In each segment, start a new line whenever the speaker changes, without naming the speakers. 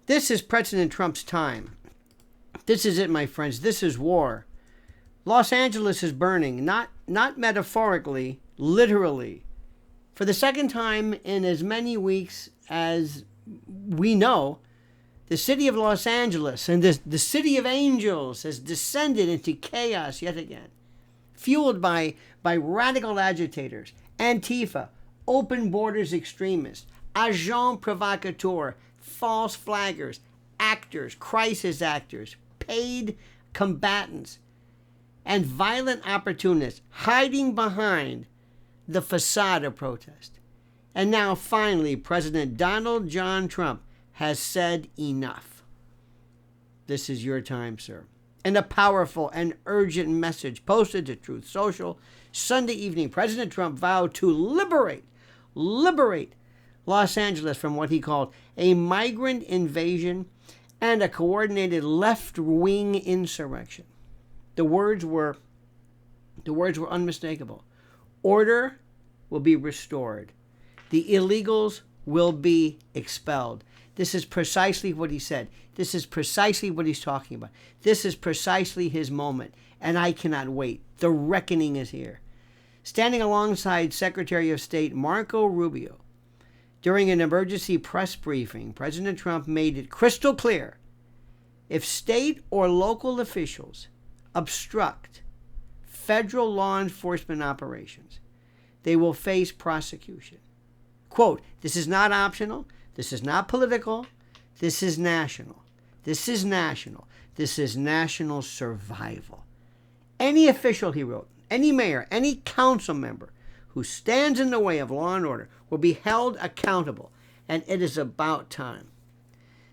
This is President Trump's time. This is it, my friends. This is war. Los Angeles is burning, not metaphorically, literally. For the second time in as many weeks as we know, the city of Los Angeles and the city of angels has descended into chaos yet again, fueled by radical agitators, Antifa, open borders extremists, agents provocateurs, false flaggers, actors, crisis actors, paid combatants, and violent opportunists hiding behind the facade of protest. And now, finally, President Donald John Trump has said enough. This is your time, sir. In a powerful and urgent message posted to Truth Social Sunday evening, President Trump vowed to liberate Los Angeles from what he called a migrant invasion and a coordinated left-wing insurrection. The words were unmistakable. Order will be restored. The illegals will be expelled. This is precisely what he said. This is precisely what he's talking about. This is precisely his moment, and I cannot wait. The reckoning is here. Standing alongside Secretary of State Marco Rubio, during an emergency press briefing, President Trump made it crystal clear: if state or local officials obstruct federal law enforcement operations, they will face prosecution. Quote, this is not optional. This is not political. This is national. This is national. This is national survival. Any official, he wrote, any mayor, any council member who stands in the way of law and order will be held accountable, and it is about time.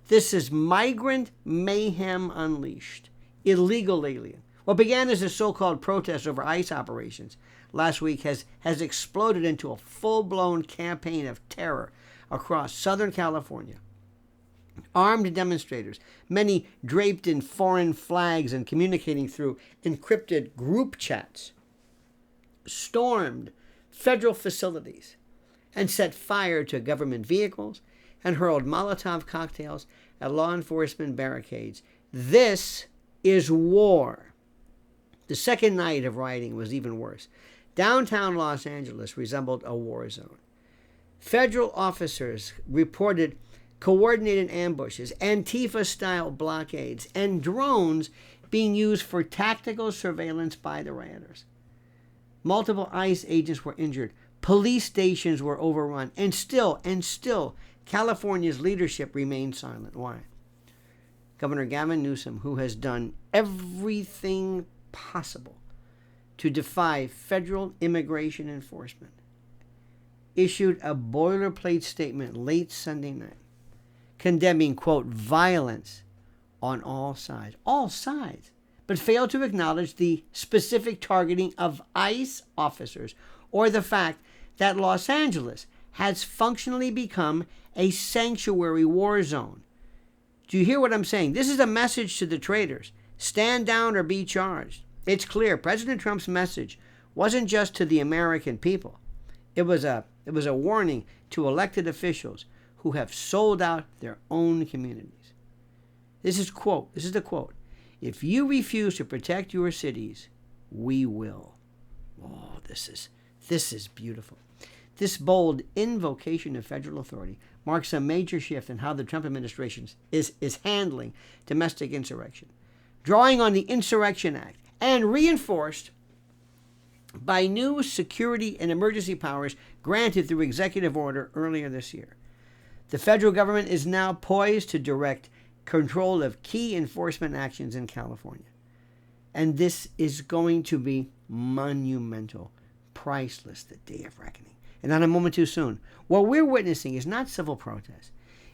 This is migrant mayhem unleashed. Illegal alien. What began as a so-called protest over ICE operations last week has exploded into a full-blown campaign of terror across Southern California. Armed demonstrators, many draped in foreign flags and communicating through encrypted group chats, stormed federal facilities and set fire to government vehicles and hurled Molotov cocktails at law enforcement barricades. This is war. The second night of rioting was even worse. Downtown Los Angeles resembled a war zone. Federal officers reported coordinated ambushes, Antifa-style blockades, and drones being used for tactical surveillance by the rioters. Multiple ICE agents were injured. Police stations were overrun. And still, California's leadership remained silent. Why? Governor Gavin Newsom, who has done everything possible to defy federal immigration enforcement, issued a boilerplate statement late Sunday night condemning, quote, violence on all sides, but failed to acknowledge the specific targeting of ICE officers or the fact that Los Angeles has functionally become a sanctuary war zone. Do you hear what I'm saying? This is a message to the traitors. Stand down or be charged. It's clear President Trump's message wasn't just to the American people. It was a warning to elected officials who have sold out their own communities. This is the quote. If you refuse to protect your cities, we will. Oh, this is beautiful. This bold invocation of federal authority marks a major shift in how the Trump administration is handling domestic insurrection, drawing on the Insurrection Act and reinforced by new security and emergency powers granted through executive order earlier this year. The federal government is now poised to direct control of key enforcement actions in California. And this is going to be monumental, priceless, the day of reckoning. And not a moment too soon. What we're witnessing is not civil protest.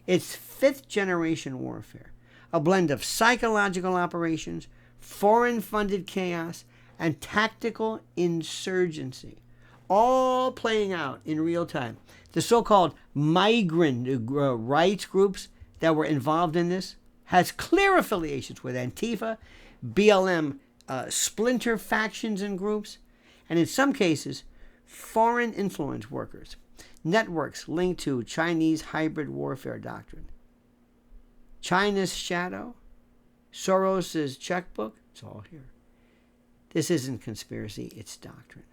It's fifth-generation warfare, a blend of psychological operations, foreign-funded chaos, and tactical insurgency, all playing out in real time. The so-called migrant rights groups that were involved in this has clear affiliations with Antifa, BLM splinter factions and groups, and in some cases, foreign influence workers, networks linked to Chinese hybrid warfare doctrine. China's shadow, Soros's checkbook, it's all here. This isn't conspiracy, it's doctrine.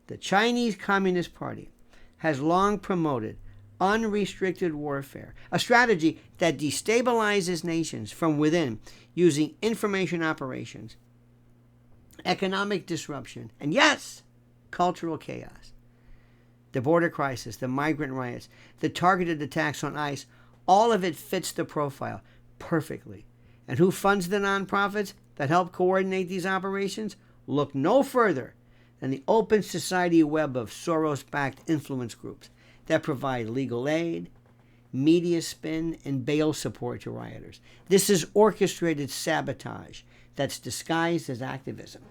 The Chinese Communist Party has long promoted unrestricted warfare, a strategy that destabilizes nations from within using information operations, economic disruption, and yes, cultural chaos. The border crisis, the migrant riots, the targeted attacks on ICE, all of it fits the profile perfectly. And who funds the nonprofits that help coordinate these operations? Look no further than the open society web of Soros-backed influence groups that provide legal aid, media spin, and bail support to rioters. This is orchestrated sabotage that's disguised as activism.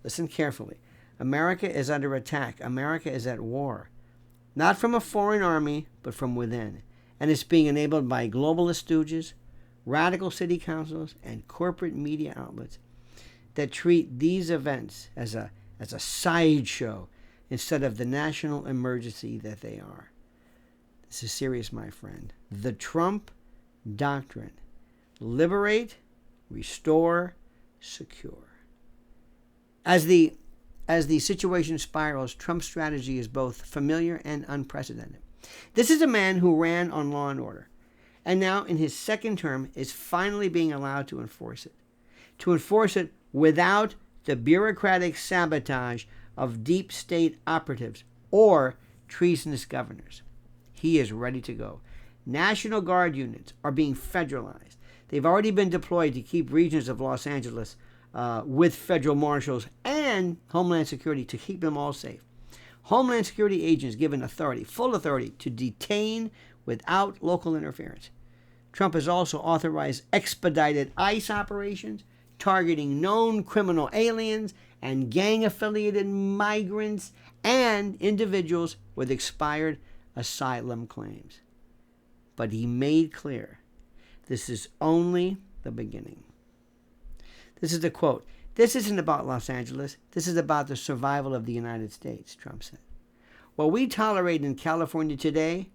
Listen carefully. America is under attack. America is at war. Not from a foreign army, but from within. And it's being enabled by globalist stooges, radical city councils, and corporate media outlets that treat these events as a sideshow instead of the national emergency that they are. This is serious, my friend. The Trump doctrine. Liberate, restore, secure. As the situation spirals, Trump's strategy is both familiar and unprecedented. This is a man who ran on law and order, and now in his second term is finally being allowed to enforce it. To enforce it without the bureaucratic sabotage of deep state operatives or treasonous governors. He is ready to go. National Guard units are being federalized. They've already been deployed to keep regions of Los Angeles with federal marshals and Homeland Security to keep them all safe. Homeland Security agents given authority, full authority, to detain without local interference. Trump has also authorized expedited ICE operations targeting known criminal aliens and gang-affiliated migrants and individuals with expired asylum claims. But he made clear this is only the beginning. This is the quote. This isn't about Los Angeles. This is about the survival of the United States, Trump said. What we tolerate in California today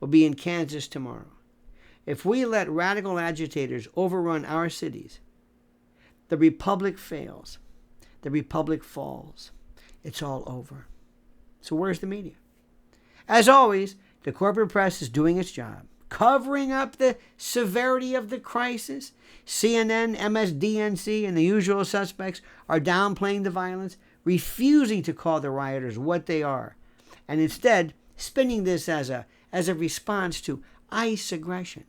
will be in Kansas tomorrow. If we let radical agitators overrun our cities, the republic fails. The republic falls. It's all over. So where's the media? As always, the corporate press is doing its job, covering up the severity of the crisis. CNN, MSDNC, and the usual suspects are downplaying the violence, refusing to call the rioters what they are, and instead spinning this as a response to ICE aggression.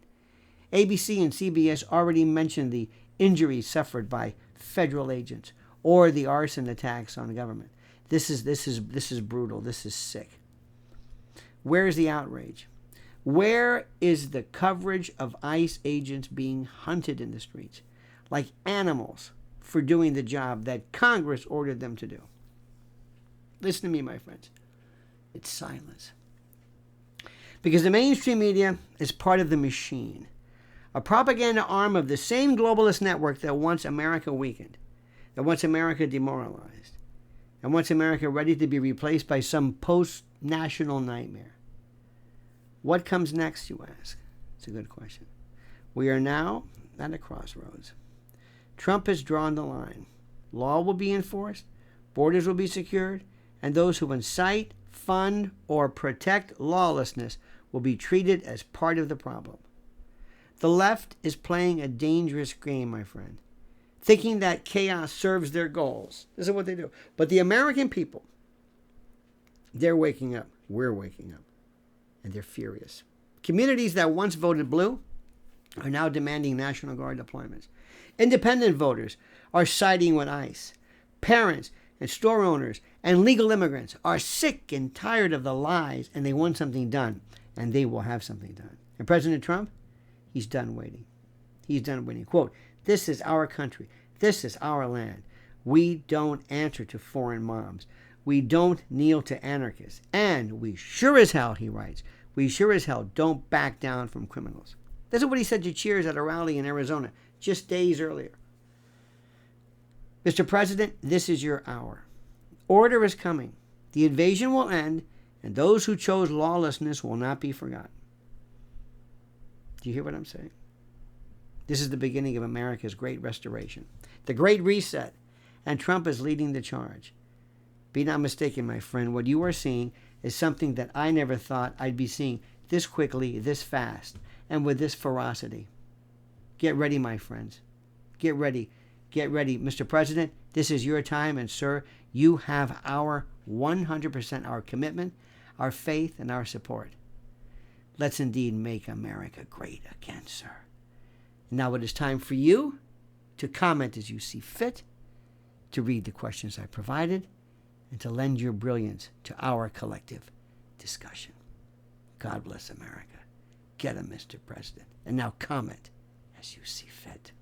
ABC and CBS already mentioned the injuries suffered by federal agents or the arson attacks on the government. This is brutal. This is sick. Where is the outrage? Where is the coverage of ICE agents being hunted in the streets like animals for doing the job that Congress ordered them to do? Listen to me, my friends. It's silence. Because the mainstream media is part of the machine, a propaganda arm of the same globalist network that wants America weakened, that wants America demoralized, and wants America ready to be replaced by some post-national nightmare. What comes next, you ask? It's a good question. We are now at a crossroads. Trump has drawn the line. Law will be enforced, borders will be secured, and those who incite, fund, or protect lawlessness will be treated as part of the problem. The left is playing a dangerous game, my friend, thinking that chaos serves their goals. This is what they do. But the American people, they're waking up. We're waking up. And they're furious. Communities that once voted blue are now demanding National Guard deployments. Independent voters are siding with ICE. Parents and store owners and legal immigrants are sick and tired of the lies, and they want something done, and they will have something done. And President Trump, he's done waiting. He's done waiting. Quote, "This is our country. This is our land. We don't answer to foreign mobs. We don't kneel to anarchists. And we sure as hell," he writes, "we sure as hell don't back down from criminals." This is what he said to Cheers at a rally in Arizona just days earlier. Mr. President, this is your hour. Order is coming. The invasion will end, and those who chose lawlessness will not be forgotten. Do you hear what I'm saying? This is the beginning of America's great restoration, the great reset, and Trump is leading the charge. Be not mistaken, my friend. What you are seeing is something that I never thought I'd be seeing this quickly, this fast, and with this ferocity. Get ready, my friends. Get ready. Get ready. Mr. President, this is your time, and sir, you have our 100%, our commitment, our faith, and our support. Let's indeed make America great again, sir. Now it is time for you to comment as you see fit, to read the questions I provided, and to lend your brilliance to our collective discussion. God bless America. Get him, Mr. President. And now comment as you see fit.